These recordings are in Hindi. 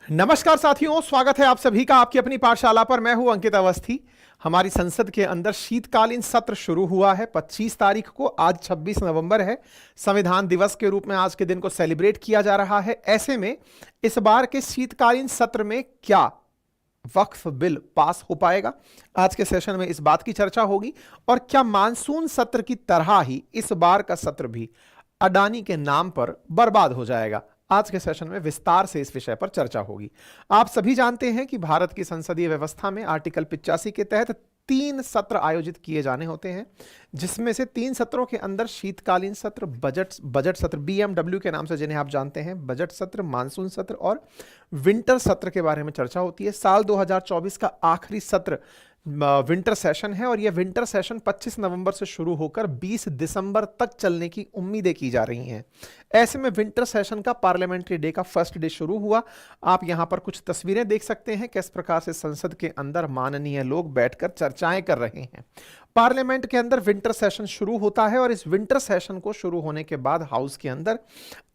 नमस्कार साथियों, स्वागत है आप सभी का आपकी अपनी पाठशाला पर। मैं हूं अंकित अवस्थी। हमारी संसद के अंदर शीतकालीन सत्र शुरू हुआ है 25 तारीख को। आज 26 नवंबर है। संविधान दिवस के रूप में आज के दिन को सेलिब्रेट किया जा रहा है। ऐसे में इस बार के शीतकालीन सत्र में क्या वक्फ बिल पास हो पाएगा, आज के सेशन में इस बात की चर्चा होगी। और क्या मानसून सत्र की तरह ही इस बार का सत्र भी अडानी के नाम पर बर्बाद हो जाएगा, आज के सेशन में विस्तार से इस विषय पर चर्चा होगी। आप सभी जानते हैं कि भारत की संसदीय व्यवस्था में आर्टिकल 85 के तहत 3 सत्र आयोजित किए जाने होते हैं, जिसमें से 3 सत्रों के अंदर शीतकालीन सत्र, बजट सत्र, बीएमडब्ल्यू के नाम से जिन्हें आप जानते हैं, बजट सत्र, मानसून सत्र और विंटर सत्र के बारे में चर्चा होती है। साल 2024 का आखिरी सत्र विंटर सेशन है और यह विंटर सेशन 25 नवंबर से शुरू होकर 20 दिसंबर तक चलने की उम्मीदें की जा रही हैं। ऐसे में विंटर सेशन का पार्लियामेंट्री डे का फर्स्ट डे शुरू हुआ। आप यहां पर कुछ तस्वीरें देख सकते हैं किस प्रकार से संसद के अंदर माननीय लोग बैठकर चर्चाएं कर रहे हैं। पार्लियामेंट के अंदर विंटर सेशन शुरू होता है और इस विंटर सेशन को शुरू होने के बाद हाउस के अंदर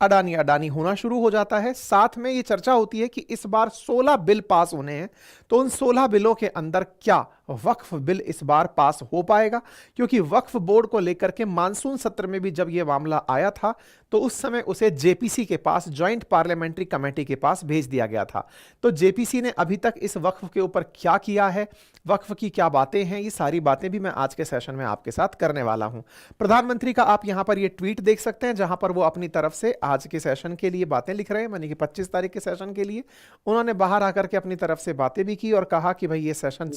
अडानी अडानी होना शुरू हो जाता है। साथ में यह चर्चा होती है कि इस बार 16 बिल पास होने हैं, तो उन 16 बिलों के अंदर क्या वक्फ बिल इस बार पास हो पाएगा, क्योंकि वक्फ बोर्ड को लेकर के मानसून सत्र में भी जब यह मामला आया था तो उस समय उसे जेपीसी के पास, ज्वाइंट पार्लियामेंट्री कमेटी के पास भेज दिया गया था। तो जेपीसी ने अभी तक इस वक्फ के ऊपर क्या किया है, वक्फ की क्या बातें हैं, ये सारी बातें भी मैं आज के सेशन में आपके साथ करने वाला हूं। प्रधानमंत्री का आप यहां पर ये ट्वीट देख सकते हैं, जहां पर वो अपनी तरफ से आज के सेशन के लिए बातें लिख रहे हैं, यानी कि 25 तारीख के सेशन के लिए उन्होंने बाहर आकर के अपनी तरफ से बातें भी की और कहा कि भाई ये सेशन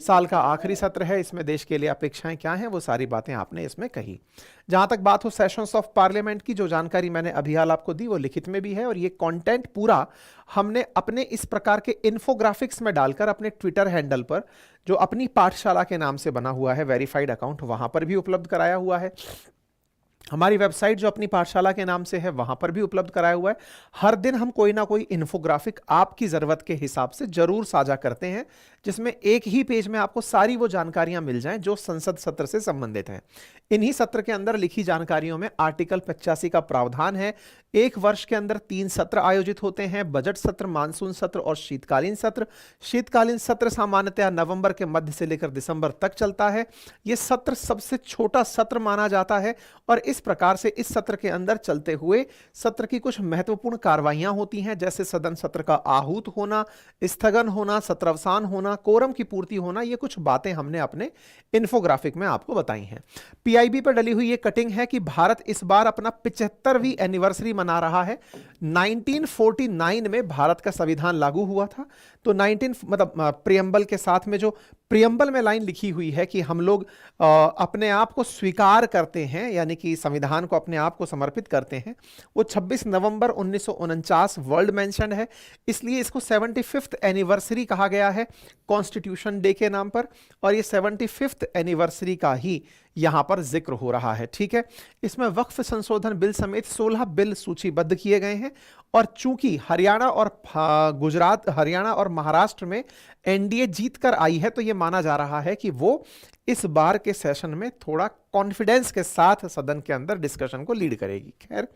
साल का आखिरी सत्र है, इसमें देश के लिए अपेक्षाएं क्या हैं, वो सारी बातें आपने इसमें कही। जहां तक बात हो सेशंस ऑफ पार्लियामेंट की, जो जानकारी मैंने अभी हाल आपको दी वो लिखित में भी है और ये कंटेंट पूरा हमने अपने इस प्रकार के इन्फोग्राफिक्स में डालकर अपने ट्विटर हैंडल पर, जो अपनी पाठशाला के नाम से बना हुआ है वेरीफाइड अकाउंट, वहां पर भी उपलब्ध कराया हुआ है। हमारी वेबसाइट जो अपनी पाठशाला के नाम से है वहां पर भी उपलब्ध कराया हुआ है। हर दिन हम कोई ना कोई इन्फोग्राफिक आपकी जरूरत के हिसाब से जरूर साझा करते हैं, जिसमें एक ही पेज में आपको सारी वो जानकारियां मिल जाएं जो संसद सत्र से संबंधित हैं। इन्हीं सत्र के अंदर लिखी जानकारियों में आर्टिकल 85 का प्रावधान है। एक वर्ष के अंदर 3 सत्र आयोजित होते हैं, बजट सत्र, मानसून सत्र और शीतकालीन सत्र। शीतकालीन सत्र सामान्यतः नवंबर के मध्य से लेकर दिसंबर तक चलता है। यह सत्र सबसे छोटा सत्र माना जाता है और इस प्रकार से इस सत्र के अंदर चलते हुए सत्र की कुछ महत्वपूर्ण कार्रवाइयां होती हैं, जैसे सदन सत्र का आहूत होना, स्थगन होना, सत्रावसान होना, कोरम की पूर्ति होना। ये कुछ बातें हमने अपने इन्फोग्राफिक में आपको बताई हैं। पीआईबी पर डली हुई ये कटिंग है कि भारत इस बार अपना 75वीं एनिवर्सरी मना रहा है। 1949 में भारत का संविधान लागू हुआ था, तो 19 मतलब प्रियम्बल के साथ में जो प्रियम्बल में लाइन लिखी हुई है कि हम लोग अपने आप को स्वीकार करते हैं, यानी कि संविधान को अपने आप को समर्पित करते हैं, वो 26 नवंबर 1949 वर्ल्ड मेंशन्ड है, इसलिए इसको 75th एनिवर्सरी कहा गया है कॉन्स्टिट्यूशन डे के नाम पर। और ये 75th एनिवर्सरी का ही यहां पर जिक्र हो रहा है। ठीक है, इसमें वक्फ संशोधन बिल समेत 16 बिल सूचीबद्ध किए गए हैं और चूंकि हरियाणा और महाराष्ट्र में एनडीए जीत कर आई है, तो यह माना जा रहा है कि वो इस बार के सेशन में थोड़ा कॉन्फिडेंस के साथ सदन के अंदर डिस्कशन को लीड करेगी। खैर,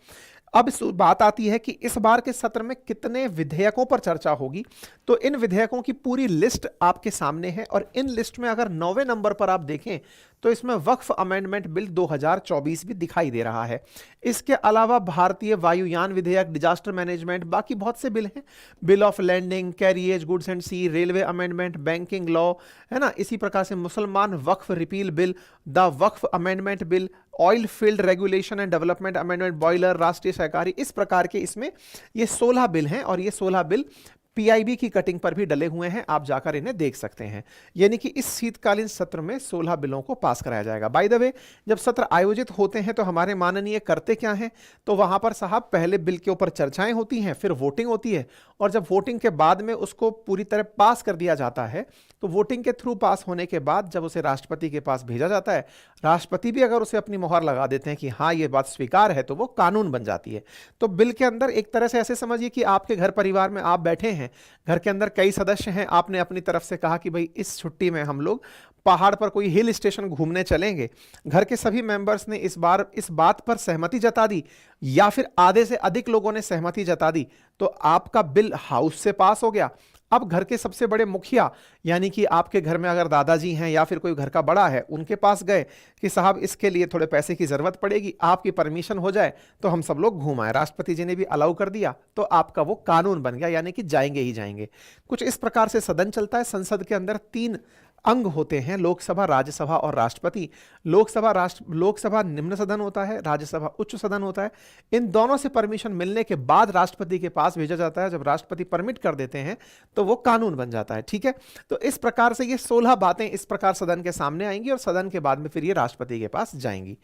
अब इस बात आती है कि इस बार के सत्र में कितने विधेयकों पर चर्चा होगी। तो इन विधेयकों की पूरी लिस्ट आपके सामने है और इन लिस्ट में अगर 9वें नंबर पर आप देखें तो इसमें वक्फ अमेंडमेंट बिल 2024 भी दिखाई दे रहा है। इसके अलावा भारतीय वायुयान विधेयक, डिजास्टर मैनेजमेंट, बाकी बहुत से बिल हैं, bill of landing, carriage, goods and sea, railway amendment, banking law, है ना। इसी प्रकार से मुसलमान Waqf repeal bill, the Waqf amendment bill, oil field regulation and development amendment, boiler, राष्ट्रीय सहकारी, इस प्रकार के इसमें ये 16 बिल हैं और ये 16 बिल पीआईबी की कटिंग पर भी डले हुए हैं, आप जाकर इन्हें देख सकते हैं। यानी कि इस शीतकालीन सत्र में 16 बिलों को पास कराया जाएगा। बाय द वे, जब सत्र आयोजित होते हैं तो हमारे माननीय करते क्या हैं, तो वहां पर साहब पहले बिल के ऊपर चर्चाएं होती हैं, फिर वोटिंग होती है और जब वोटिंग के बाद में उसको पूरी तरह पास कर दिया जाता है, तो वोटिंग के थ्रू पास होने के बाद जब उसे राष्ट्रपति के पास भेजा जाता है, राष्ट्रपति भी अगर उसे अपनी मोहर लगा देते हैं कि हाँ ये बात स्वीकार है, तो वो कानून बन जाती है। तो बिल के अंदर एक तरह से ऐसे समझिए कि आपके घर परिवार में आप बैठे हैं हैं, घर के अंदर कई सदस्य हैं, आपने अपनी तरफ से कहा कि भाई इस छुट्टी में हम लोग पहाड़ पर कोई हिल स्टेशन घूमने चलेंगे, घर के सभी मेंबर्स ने इस बार इस बात पर सहमति जता दी या फिर आधे से अधिक लोगों ने सहमति जता दी, तो आपका बिल हाउस से पास हो गया। अब घर के सबसे बड़े मुखिया यानी कि आपके घर में अगर दादाजी हैं या फिर कोई घर का बड़ा है, उनके पास गए कि साहब इसके लिए थोड़े पैसे की जरूरत पड़ेगी, आपकी परमिशन हो जाए तो हम सब लोग घूम आए। राष्ट्रपति जी ने भी अलाउ कर दिया तो आपका वो कानून बन गया, यानी कि जाएंगे ही जाएंगे। कुछ इस प्रकार से सदन चलता है। संसद के अंदर 3 अंग होते हैं, लोकसभा, राज्यसभा और राष्ट्रपति। लोकसभा निम्न सदन होता है, राज्यसभा उच्च सदन होता है। इन दोनों से परमिशन मिलने के बाद राष्ट्रपति के पास भेजा जाता है। जब राष्ट्रपति परमिट कर देते हैं तो वो कानून बन जाता है। ठीक है, तो इस प्रकार से ये 16 बातें इस प्रकार सदन के सामने आएंगी और सदन के बाद में फिर ये राष्ट्रपति के पास जाएंगी।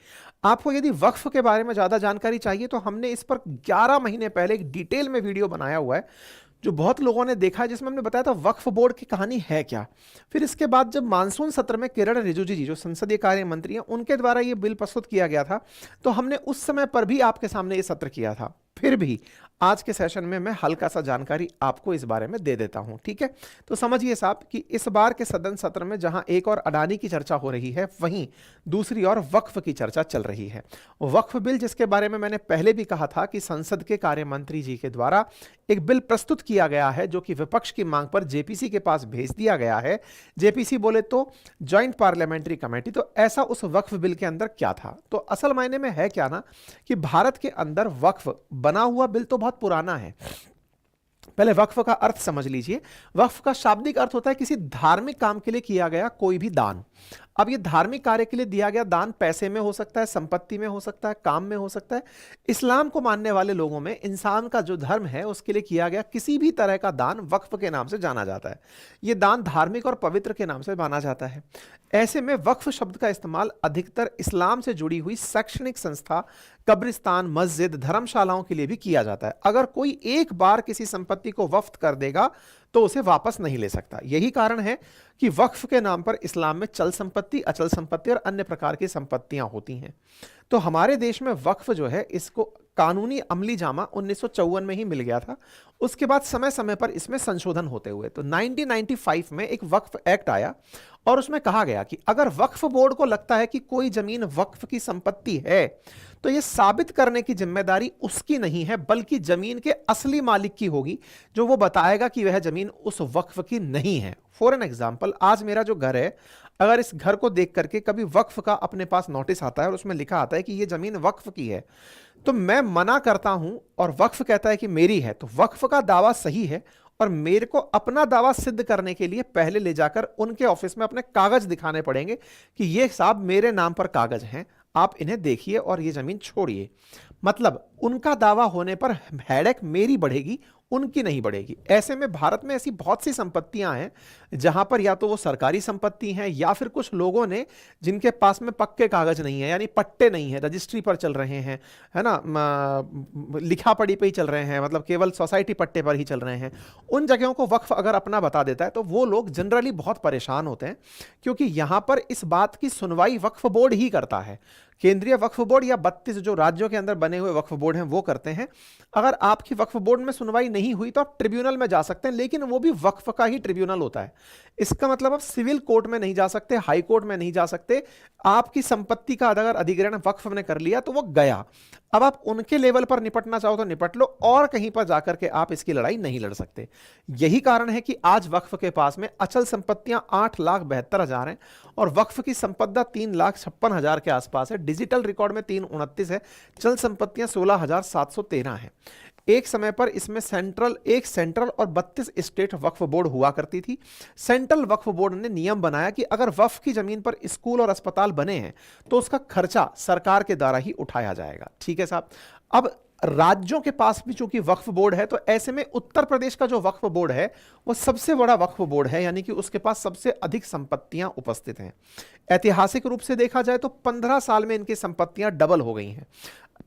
आपको यदि वक्फ के बारे में ज्यादा जानकारी चाहिए तो हमने इस पर 11 महीने पहले एक डिटेल में वीडियो बनाया हुआ है जो बहुत लोगों ने देखा है, जिसमें हमने बताया था वक्फ बोर्ड की कहानी है क्या। फिर इसके बाद जब मानसून सत्र में किरण रिजिजू जी जो संसदीय कार्य मंत्री हैं, उनके द्वारा ये बिल प्रस्तुत किया गया था, तो हमने उस समय पर भी आपके सामने ये सत्र किया था। फिर भी आज के सेशन में मैं हल्का सा जानकारी आपको इस बारे में दे देता हूं। ठीक है, तो समझिए साहब कि इस बार के सदन सत्र में जहां एक और अडानी की चर्चा हो रही है, वहीं दूसरी ओर वक्फ की चर्चा चल रही है। वक्फ बिल जिसके बारे में मैंने पहले भी कहा था कि संसद के कार्य मंत्री जी के द्वारा एक बिल प्रस्तुत किया गया है जो कि विपक्ष की मांग पर जेपीसी के पास भेज दिया गया है। जेपीसी बोले तो ज्वाइंट पार्लियामेंट्री कमेटी। तो ऐसा उस वक्फ बिल के अंदर क्या था, तो असल मायने में है क्या ना कि भारत के अंदर वक्फ बना हुआ बिल तो बहुत पुराना है। पहले वक्फ का अर्थ समझ लीजिए। वक्फ का शाब्दिक अर्थ होता है किसी धार्मिक काम के लिए किया गया कोई भी दान। अब ये धार्मिक कार्य के लिए दिया गया दान पैसे में हो सकता है, संपत्ति में हो सकता है, काम में हो सकता है। इस्लाम को मानने वाले लोगों में इंसान का जो धर्म है उसके लिए किया गया किसी भी तरह का दान वक्फ के नाम से जाना जाता है। ये दान धार्मिक और पवित्र के नाम से माना जाता है। ऐसे में वक्फ शब्द का इस्तेमाल अधिकतर इस्लाम से जुड़ी हुई शैक्षणिक संस्था, कब्रिस्तान, मस्जिद, धर्मशालाओं के लिए भी किया जाता है। अगर कोई एक बार किसी संपत्ति को वक्फ कर देगा तो उसे वापस नहीं ले सकता। यही कारण है कि वक्फ के नाम पर इस्लाम में चल संपत्ति, अचल संपत्ति और अन्य प्रकार की संपत्तियां होती हैं। तो हमारे देश में वक्फ जो है इसको कानूनी अमली जामा 1954 में ही मिल गया था। उसके बाद समय समय पर इसमें संशोधन होते हुए तो 1995 में एक वक्फ एक्ट आया और उसमें कहा गया कि अगर वक्फ बोर्ड को लगता है कि कोई जमीन वक्फ की संपत्ति है तो यह साबित करने की जिम्मेदारी उसकी नहीं है बल्कि जमीन के असली मालिक की होगी, जो वो बताएगा कि वह जमीन उस वक्फ की नहीं है। फॉर एन एग्जाम्पल, आज मेरा जो घर है, अगर इस घर को देख करके कभी वक्फ का अपने पास नोटिस आता है और उसमें लिखा आता है कि यह जमीन वक्फ की है, तो मैं मना करता हूं और वक्फ कहता है कि मेरी है, तो वक्फ का दावा सही है और मेरे को अपना दावा सिद्ध करने के लिए पहले ले जाकर उनके ऑफिस में अपने कागज दिखाने पड़ेंगे कि ये साहब मेरे नाम पर कागज हैं, आप इन्हें देखिए और ये जमीन छोड़िए। मतलब उनका दावा होने पर हेडेक मेरी बढ़ेगी, उनकी नहीं बढ़ेगी। ऐसे में भारत में ऐसी बहुत सी संपत्तियां हैं जहां पर या तो वो सरकारी संपत्ति हैं या फिर कुछ लोगों ने जिनके पास में पक्के कागज नहीं है, यानी पट्टे नहीं है, रजिस्ट्री पर चल रहे हैं, है ना, लिखा पढ़ी पे ही चल रहे हैं, मतलब केवल सोसाइटी पट्टे पर ही चल रहे हैं। उन जगहों को वक्फ अगर अपना बता देता है तो वो लोग जनरली बहुत परेशान होते हैं, क्योंकि यहां पर इस बात की सुनवाई वक्फ बोर्ड ही करता है। केंद्रीय वक्फ बोर्ड या 32 जो राज्यों के अंदर बने हुए वक्फ बोर्ड हैं वो करते हैं। अगर आपकी वक्फ बोर्ड में सुनवाई नहीं हुई तो आप ट्रिब्यूनल में जा सकते हैं, लेकिन वो भी वक्फ का ही ट्रिब्यूनल होता है। इसका मतलब आप सिविल कोर्ट में नहीं जा सकते, हाई कोर्ट में नहीं जा सकते। आपकी संपत्ति का अगर अधिग्रहण वक्फ ने कर लिया तो वो गया। अब आप उनके लेवल पर निपटना चाहो तो निपट लो, और कहीं पर जाकर के आप इसकी लड़ाई नहीं लड़ सकते। यही कारण है कि आज वक्फ के पास में अचल संपत्तियां 8,72,000 हैं और वक्फ की संपदा 3,56,000 के आसपास है। डिजिटल रिकॉर्ड में 329 है, चल संपत्तियां 16,713 हैं। एक समय पर इसमें एक सेंट्रल और 32 स्टेट वक्फ बोर्ड हुआ करती थी। सेंट्रल वक्फ बोर्ड ने नियम बनाया कि अगर वक्फ की जमीन पर स्कूल और अस्पताल बने हैं तो उसका खर्चा सरकार के द्वारा ही उठाया जाएगा। ठीक है साहब। अब राज्यों के पास भी चूंकि वक्फ बोर्ड है, तो ऐसे में उत्तर प्रदेश का जो वक्फ बोर्ड है वो सबसे बड़ा वक्फ बोर्ड है, यानी कि उसके पास सबसे अधिक संपत्तियां उपस्थित हैं। ऐतिहासिक रूप से देखा जाए तो 15 साल में इनकी संपत्तियां डबल हो गई हैं।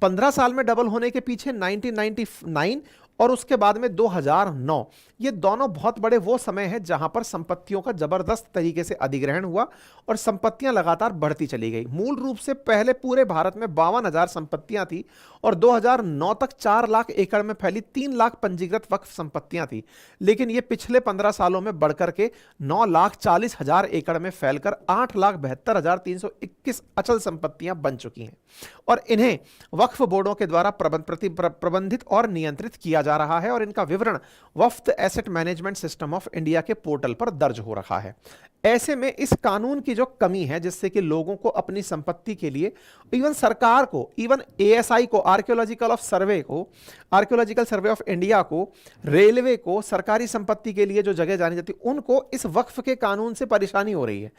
15 साल में डबल होने के पीछे 1999 और उसके बाद में 2009, ये दोनों बहुत बड़े वो समय है जहां पर संपत्तियों का जबरदस्त तरीके से अधिग्रहण हुआ और संपत्तियां लगातार बढ़ती चली गई। मूल रूप से पहले पूरे भारत में 52,000 संपत्तियां थी और 2009 तक 4 लाख एकड़ में फैली 3 लाख पंजीकृत वक्फ संपत्तियां थी, लेकिन ये पिछले 15 सालों में बढ़कर के 9,40,000 एकड़ में फैलकर 8,72,321 अचल संपत्तियां बन चुकी हैं और इन्हें वक्फ बोर्डों के द्वारा प्रबंधित और नियंत्रित किया जा रहा है और इनका विवरण Waqf asset management system of India के पोर्टल पर दर्ज हो रखा है। ऐसे में इस कानून की जो कमी है, जिससे कि लोगों को अपनी संपत्ति के लिए, इवन सरकार को, इवन एएसआई को, आर्कियोलॉजिकल सर्वे ऑफ इंडिया को, रेलवे को, सरकारी संपत्ति के लिए जो जगह जानी जाती है, उनको इस वक्फ के कानून से परेशानी हो रही है।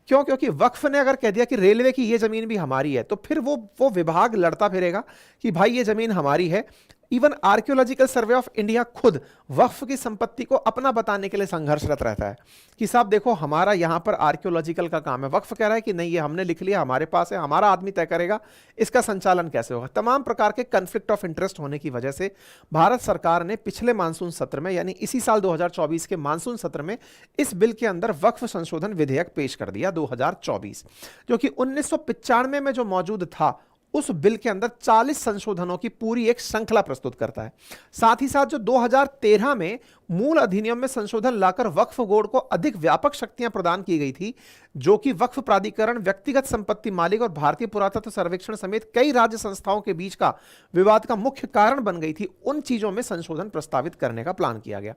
क्यों? क्योंकि वक्फ ने अगर कह दिया कि रेलवे की ये जमीन भी हमारी है, तो फिर वो विभाग लड़ता फिरेगा कि भाई ये जमीन हमारी है। Even archaeological survey of India खुद वक्फ की संपत्ति को अपना बताने के लिए संघर्षरत रहता है कि साहब देखो, हमारा यहां पर आर्कियोलॉजिकल का काम है। वक्फ कह रहा है कि नहीं, ये हमने लिख लिया, हमारे पास है, हमारा आदमी तय करेगा, इसका संचालन कैसे होगा। तमाम प्रकार के कन्फ्लिक्ट ऑफ इंटरेस्ट होने की वजह से भारत सरकार ने पिछले मानसून सत्र में, यानी इसी साल 2024 के मानसून सत्र में, इस बिल के अंदर वक्फ संशोधन विधेयक पेश कर दिया 2024, जो कि 1995 में जो मौजूद था उस बिल के अंदर 40 संशोधनों की पूरी एक श्रृंखला प्रस्तुत करता है। साथ ही साथ जो 2013 में मूल अधिनियम में संशोधन लाकर वक्फ बोर्ड को अधिक व्यापक शक्तियां प्रदान की गई थी, जो कि वक्फ प्राधिकरण, व्यक्तिगत संपत्ति मालिक और भारतीय पुरातत्व सर्वेक्षण समेत कई राज्य संस्थाओं के बीच का विवाद का मुख्य कारण बन गई थी, उन चीजों में संशोधन प्रस्तावित करने का प्लान किया गया।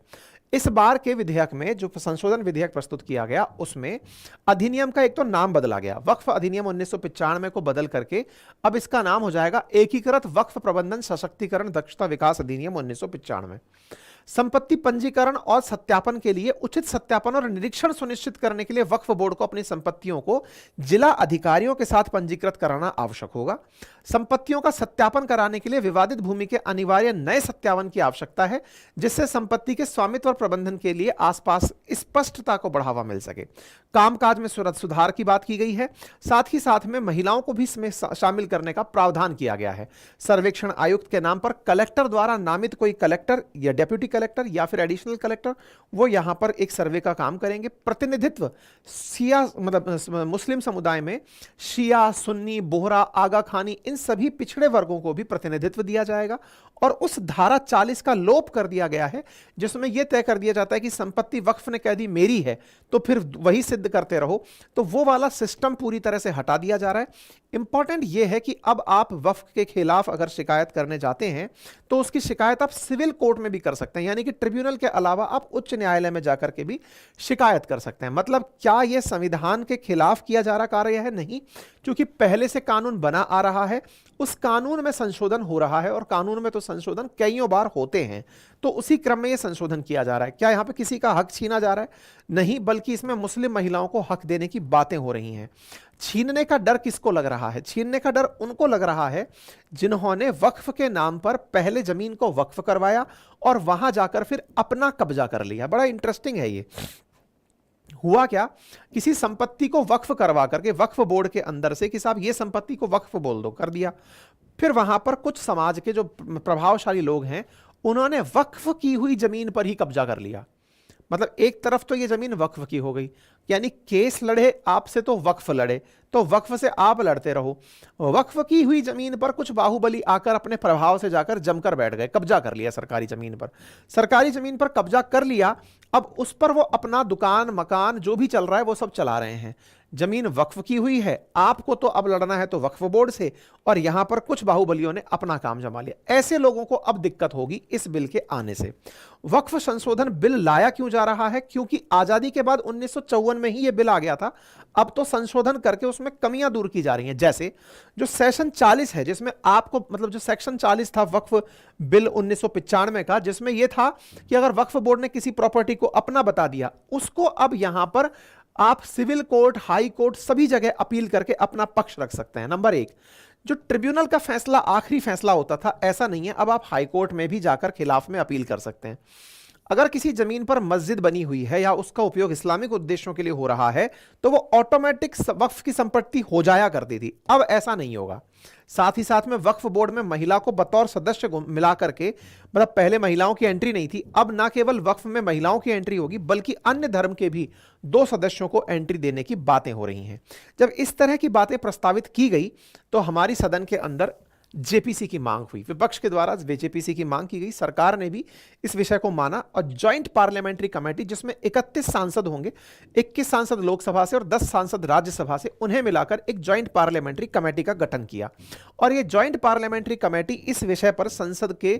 इस बार के विधेयक में जो संशोधन विधेयक प्रस्तुत किया गया, उसमें अधिनियम का एक तो नाम बदला गया, वक्फ अधिनियम 1995 को बदल करके अब इसका नाम हो जाएगा एकीकृत वक्फ प्रबंधन सशक्तिकरण दक्षता विकास अधिनियम 1995। संपत्ति पंजीकरण और सत्यापन के लिए उचित सत्यापन और निरीक्षण सुनिश्चित करने के लिए वक्फ बोर्ड को अपनी संपत्तियों को जिला अधिकारियों के साथ पंजीकृत कराना आवश्यक होगा। संपत्तियों का सत्यापन कराने के लिए विवादित भूमि के अनिवार्य नए सत्यापन की आवश्यकता है, जिससे संपत्ति के स्वामित्व और प्रबंधन के लिए आसपास स्पष्टता को बढ़ावा मिल सके। कामकाज में सुधार की बात की गई है। साथ ही साथ में महिलाओं को भी इसमें शामिल करने का प्रावधान किया गया है। सर्वेक्षण आयुक्त के नाम पर कलेक्टर द्वारा नामित कोई कलेक्टर या डेप्यूटी कलेक्टर या फिर एडिशनल कलेक्टर, वो यहां पर एक सर्वे का काम करेंगे। प्रतिनिधित्व शिया, मतलब मुस्लिम समुदाय में शिया, सुन्नी, बोहरा, आगा खानी, इन सभी पिछड़े वर्गों को भी प्रतिनिधित्व दिया जाएगा। और उस धारा 40 का लोप कर दिया गया है, जिसमें यह तय कर दिया जाता है कि संपत्ति वक्फ ने कह दी मेरी है तो फिर वही सिद्ध करते रहो, तो वो वाला सिस्टम पूरी तरह से हटा दिया जा रहा है। इंपॉर्टेंट यह है कि अब आप वक्फ के खिलाफ अगर शिकायत करने जाते हैं तो उसकी शिकायत आप सिविल कोर्ट में भी कर सकते हैं, यानी कि ट्रिब्यूनल के अलावा आप उच्च न्यायालय में जाकर के भी शिकायत कर सकते हैं। मतलब क्या यह संविधान के खिलाफ किया जा रहा कार्य है? नहीं, क्योंकि पहले से कानून बना आ रहा है, उस कानून में संशोधन हो रहा है और कानून में तो संशोधन कईयों बार होते हैं, तो उसी क्रम में यह संशोधन किया जा रहा है। क्या यहां पे किसी का हक छीना जा रहा है? नहीं, बल्कि इसमें मुस्लिम महिलाओं को हक देने की बातें हो रही हैं। छीनने का डर किसको लग रहा है? छीनने का डर उनको लग रहा है जिन्होंने वक्फ के नाम पर पहले जमीन को वक्फ करवाया और वहां जाकर फिर अपना कब्जा कर लिया। बड़ा इंटरेस्टिंग है ये। हुआ क्या, किसी संपत्ति को वक्फ करवा करके वक्फ बोर्ड के अंदर से कि साहब ये संपत्ति को वक्फ बोल दो, कर दिया। फिर वहां पर कुछ समाज के जो प्रभावशाली लोग हैं, उन्होंने वक्फ की हुई जमीन पर ही कब्जा कर लिया। मतलब एक तरफ तो ये जमीन वक्फ की हो गई, यानी केस लड़े आपसे तो वक्फ लड़े, तो वक्फ से आप लड़ते रहो। वक्फ की हुई जमीन पर कुछ बाहुबली आकर अपने प्रभाव से जाकर जमकर बैठ गए, कब्जा कर लिया सरकारी जमीन पर। सरकारी जमीन पर कब्जा कर लिया, अब उस पर वो अपना दुकान, मकान जो भी चल रहा है वो सब चला रहे हैं। जमीन वक्फ की हुई है, आपको तो अब लड़ना है तो वक्फ बोर्ड से, और यहां पर कुछ बाहुबलियों ने अपना काम जमा लिया। ऐसे लोगों को अब दिक्कत होगी इस बिल के आने से। वक्फ संशोधन बिल लाया क्यों जा रहा है? क्योंकि आजादी के बाद 1954 में ही यह बिल आ गया था। अब तो संशोधन करके उसमें कमियां दूर की जा रही हैं। जैसे जो सेक्शन 40 है, जिसमें आपको, मतलब जो सेक्शन 40 था वक्फ बिल 1995 का, जिसमें यह था कि अगर वक्फ बोर्ड ने किसी प्रॉपर्टी को अपना बता दिया, उसको अब यहां पर आप सिविल कोर्ट, हाई कोर्ट, सभी जगह अपील करके अपना पक्ष रख सकते हैं। नंबर एक, जो ट्रिब्यूनल का फैसला आखिरी फैसला होता था, ऐसा नहीं है, अब आप हाई कोर्ट में भी जाकर खिलाफ में अपील कर सकते हैं। अगर किसी जमीन पर मस्जिद बनी हुई है या उसका उपयोग इस्लामिक उद्देश्यों के लिए हो रहा है तो वो ऑटोमेटिक वक्फ की संपत्ति हो जाया करती थी। अब ऐसा नहीं होगा। साथ ही साथ में वक्फ बोर्ड में महिला को बतौर सदस्य मिला करके, मतलब पहले महिलाओं की एंट्री नहीं थी, अब ना केवल वक्फ में महिलाओं की एंट्री होगी बल्कि अन्य धर्म के भी 2 सदस्यों को एंट्री देने की बातें हो रही हैं। जब इस तरह की बातें प्रस्तावित की गई तो हमारी सदन के अंदर जेपीसी की मांग हुई, विपक्ष के द्वारा जेपीसी की मांग की गई। सरकार ने भी इस विषय को माना और ज्वाइंट पार्लियामेंट्री कमेटी, जिसमें 31 सांसद होंगे, 21 सांसद लोकसभा से और 10 सांसद राज्यसभा से, उन्हें मिलाकर एक ज्वाइंट पार्लियामेंट्री कमेटी का गठन किया। और यह ज्वाइंट पार्लियामेंट्री कमेटी इस विषय पर संसद के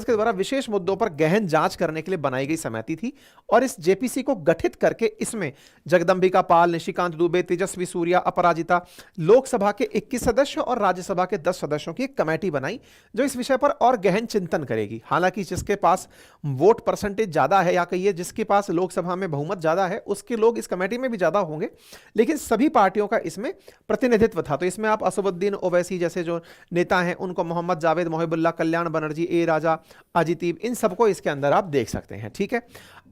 द्वारा विशेष मुद्दों पर गहन जांच करने के लिए बनाई गई समिति थी। और इस जेपीसी को गठित करके इसमें जगदंबिका पाल, निशिकांत दुबे, तेजस्वी सूर्या, अपराजिता, लोकसभा के 21 सदस्य और राज्यसभा के 10 सदस्यों की एक कमेटी बनाई जो इस विषय पर और गहन चिंतन करेगी। हालांकि जिसके पास वोट परसेंटेज ज्यादा है, या कहिए जिसके पास लोकसभा में बहुमत ज्यादा है, उसके लोग इस कमेटी में भी ज्यादा होंगे, लेकिन सभी पार्टियों का इसमें प्रतिनिधित्व था। तो इसमें आप असदुद्दीन ओवैसी जैसे जो नेता हैं उनको, मोहम्मद जावेद, मोहिबुल्लाह, कल्याण बनर्जी, ए राजा, अजीतीब, इन सबको इसके अंदर आप देख सकते हैं। ठीक है।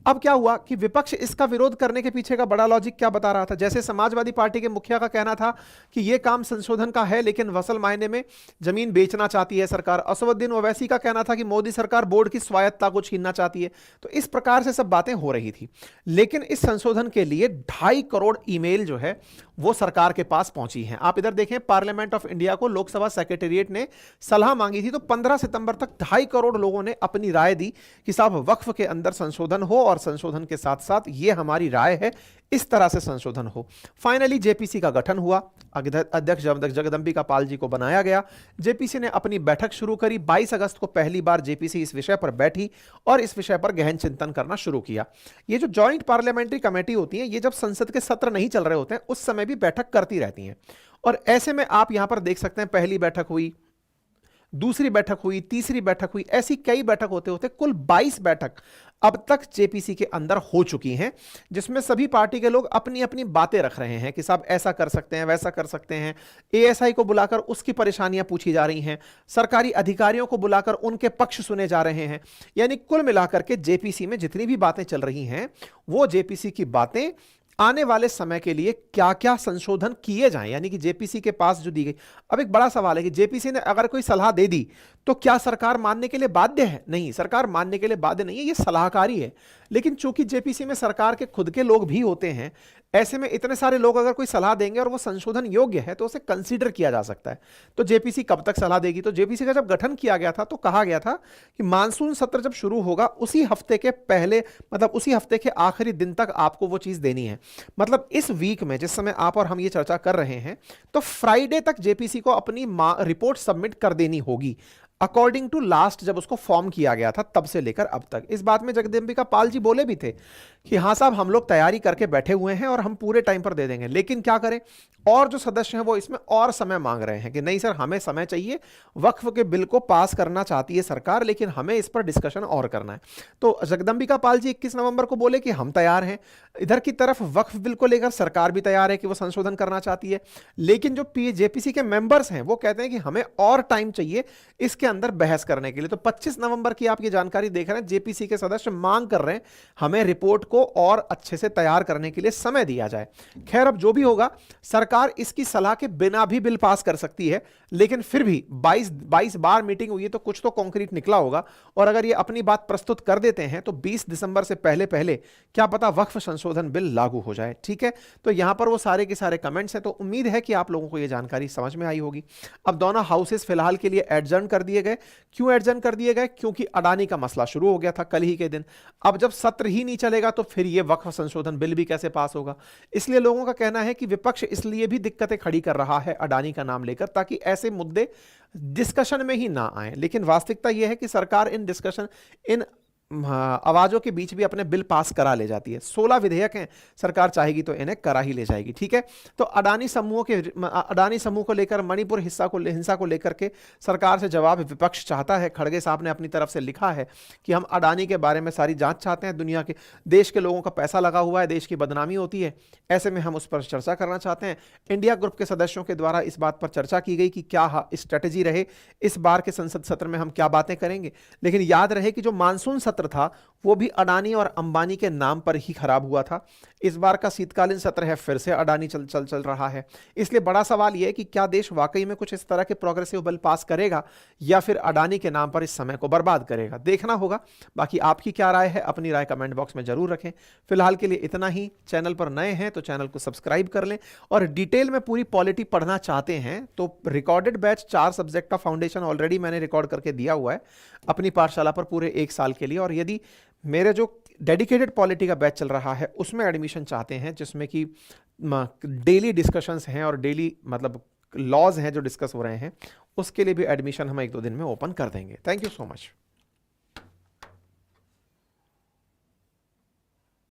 अब क्या हुआ कि विपक्ष इसका विरोध करने के पीछे का बड़ा लॉजिक क्या बता रहा था। जैसे समाजवादी पार्टी के मुखिया का कहना था कि यह काम संशोधन का है लेकिन असल मायने में जमीन बेचना चाहती है सरकार। असदुद्दीन ओवैसी का कहना था कि मोदी सरकार बोर्ड की स्वायत्तता को छीनना चाहती है। तो इस प्रकार से सब बातें हो रही थी। लेकिन इस संशोधन के लिए 2.5 करोड़ ईमेल जो है वो सरकार के पास पहुंची हैं। आप इधर देखें, पार्लियामेंट ऑफ इंडिया को लोकसभा सेक्रेटेरिएट ने सलाह मांगी थी, तो 15 सितंबर तक 2.5 करोड़ लोगों ने अपनी राय दी कि साहब वक्फ के अंदर संशोधन हो और संशोधन के साथ साथ ये हमारी राय है, इस तरह से संशोधन हो। फाइनली जेपीसी का गठन हुआ, अध्यक्ष जगदंबिका पाल जी को बनाया गया। जेपीसी ने अपनी बैठक शुरू करी। 22 अगस्त को पहली बार जेपीसी इस विषय पर बैठी और इस विषय पर गहन चिंतन करना शुरू किया। ये जो जॉइंट पार्लियामेंट्री कमेटी होती है, ये जब संसद के सत्र नहीं चल रहे होते हैं उस समय भी बैठक करती रहती हैं। और ऐसे में आप यहां पर देख सकते हैं, पहली बैठक हुई, दूसरी बैठक हुई, तीसरी बैठक हुई, ऐसी कई बैठक होते होते कुल 22 बैठक अब तक जेपीसी के अंदर हो चुकी हैं, जिसमें सभी पार्टी के लोग अपनी अपनी बातें रख रहे हैं कि साहब ऐसा कर सकते हैं, वैसा कर सकते हैं। एएसआई को बुलाकर उसकी परेशानियां पूछी जा रही हैं, सरकारी अधिकारियों को बुलाकर उनके पक्ष सुने जा रहे हैं। यानी कुल मिलाकर के जेपीसी में जितनी भी बातें चल रही हैं, वो जेपीसी की बातें आने वाले समय के लिए क्या क्या संशोधन किए जाएं, यानी कि जेपीसी के पास जो दी गई। अब एक बड़ा सवाल है कि जेपीसी ने अगर कोई सलाह दे दी तो क्या सरकार मानने के लिए बाध्य है? नहीं, सरकार मानने के लिए बाध्य नहीं है, ये सलाहकारी है। लेकिन चूंकि जेपीसी में सरकार के खुद के लोग भी होते हैं, ऐसे में इतने सारे लोग अगर कोई सलाह देंगे और वो संशोधन योग्य है तो उसे कंसीडर किया जा सकता है। तो जेपीसी कब तक सलाह देगी? तो जेपीसी का जब गठन किया गया था तो कहा गया था कि मानसून सत्र जब शुरू होगा उसी हफ्ते के पहले, मतलब उसी हफ्ते के आखिरी दिन तक आपको वो चीज देनी है। मतलब इस वीक में, जिस समय आप और हम ये चर्चा कर रहे हैं, तो फ्राइडे तक जेपीसी को अपनी रिपोर्ट सबमिट कर देनी होगी, अकॉर्डिंग टू लास्ट जब उसको फॉर्म किया गया था तब से लेकर अब तक। इस बात में जगदंबिका पाल जी बोले भी थे कि हाँ साहब, हम लोग तैयारी करके बैठे हुए हैं और हम पूरे टाइम पर दे देंगे। लेकिन क्या करें, और जो सदस्य हैं वो इसमें और समय मांग रहे हैं कि नहीं सर, हमें समय चाहिए, वक्फ के बिल को पास करना चाहती है सरकार, लेकिन हमें इस पर डिस्कशन और करना है। तो जगदंबिका पाल जी 21 नवंबर को बोले कि हम तैयार हैं। इधर की तरफ वक्फ बिल को लेकर सरकार भी तैयार है कि वो संशोधन करना चाहती है, लेकिन जो जेपीसी के मेंबर्स हैं वो कहते हैं कि हमें और टाइम चाहिए इसके अंदर बहस करने के लिए। तो 25 नवंबर की आप ये जानकारी देख रहे हैं, जेपीसी के सदस्य मांग कर रहे हैं हमें रिपोर्ट को और अच्छे से तैयार करने के लिए समय दिया जाए। खैर, अब जो भी होगा, सरकार इसकी सलाह के बिना भी बिल पास कर सकती है, लेकिन फिर भी 22 बार मीटिंग हुई है तो कुछ तो कॉन्क्रीट निकला होगा। और अगर ये अपनी बात प्रस्तुत कर देते हैं तो 20 दिसंबर से पहले पहले क्या पता वक्फ संशोधन बिल लागू हो जाए। ठीक है, तो यहां पर वो सारे के सारे कमेंट्स हैं। तो उम्मीद है कि आप लोगों को ये जानकारी समझ में आई होगी। अब दोनों हाउसेस फिलहाल के लिए एडजर्न कर दिए गए। क्यों एडजर्न कर दिए गए? क्योंकि अडानी का मसला शुरू हो गया था कल ही के दिन। अब जब सत्र ही नहीं चलेगा तो फिर ये वक्फ संशोधन बिल भी कैसे पास होगा? इसलिए लोगों का कहना है कि विपक्ष इसलिए भी दिक्कतें खड़ी कर रहा है अडानी का नाम लेकर, ताकि ऐसे मुद्दे डिस्कशन में ही ना आए। लेकिन वास्तविकता यह है कि सरकार इन डिस्कशन, इन आवाजों के बीच भी अपने बिल पास करा ले जाती है। 16 विधेयक हैं, सरकार चाहेगी तो इन्हें करा ही ले जाएगी। ठीक है, तो अडानी समूह को लेकर, मणिपुर हिंसा को लेकर के सरकार से जवाब विपक्ष चाहता है। खड़गे साहब ने अपनी तरफ से लिखा है कि हम अडानी के बारे में सारी जांच चाहते हैं। दुनिया के देश के लोगों का पैसा लगा हुआ है, देश की बदनामी होती है, ऐसे में हम उस पर चर्चा करना चाहते हैं। इंडिया ग्रुप के सदस्यों के द्वारा इस बात पर चर्चा की गई कि क्या स्ट्रेटेजी रहे, इस बार के संसद सत्र में हम क्या बातें करेंगे। लेकिन याद रहे कि जो मानसून सत्र था वो भी अडानी और अंबानी के नाम पर ही खराब हुआ था। इस बार का शीतकालीन सत्र है फिर से अडानी चल रहा है। इसलिए बड़ा सवाल यह है कि क्या देश वाकई में कुछ इस तरह के प्रोग्रेसिव बिल पास करेगा या फिर अडानी के नाम पर इस समय को बर्बाद करेगा, देखना होगा। बाकी आपकी क्या राय है, अपनी राय कमेंट बॉक्स में जरूर रखें। फिलहाल के लिए इतना ही। चैनल पर नए हैं तो चैनल को सब्सक्राइब कर लें, और डिटेल में पूरी पॉलिटी पढ़ना चाहते हैं तो रिकॉर्डेड बैच 4 सब्जेक्ट का फाउंडेशन ऑलरेडी मैंने रिकॉर्ड करके दिया हुआ है अपनी पाठशाला पर पूरे 1 साल के लिए। और यदि मेरे जो डेडिकेटेड पॉलिटी का बैच चल रहा है उसमें एडमिशन चाहते हैं, जिसमें कि डेली डिस्कशंस हैं और डेली मतलब लॉज हैं जो डिस्कस हो रहे हैं, उसके लिए भी एडमिशन हम 1-2 दिन में ओपन कर देंगे। Thank you so much.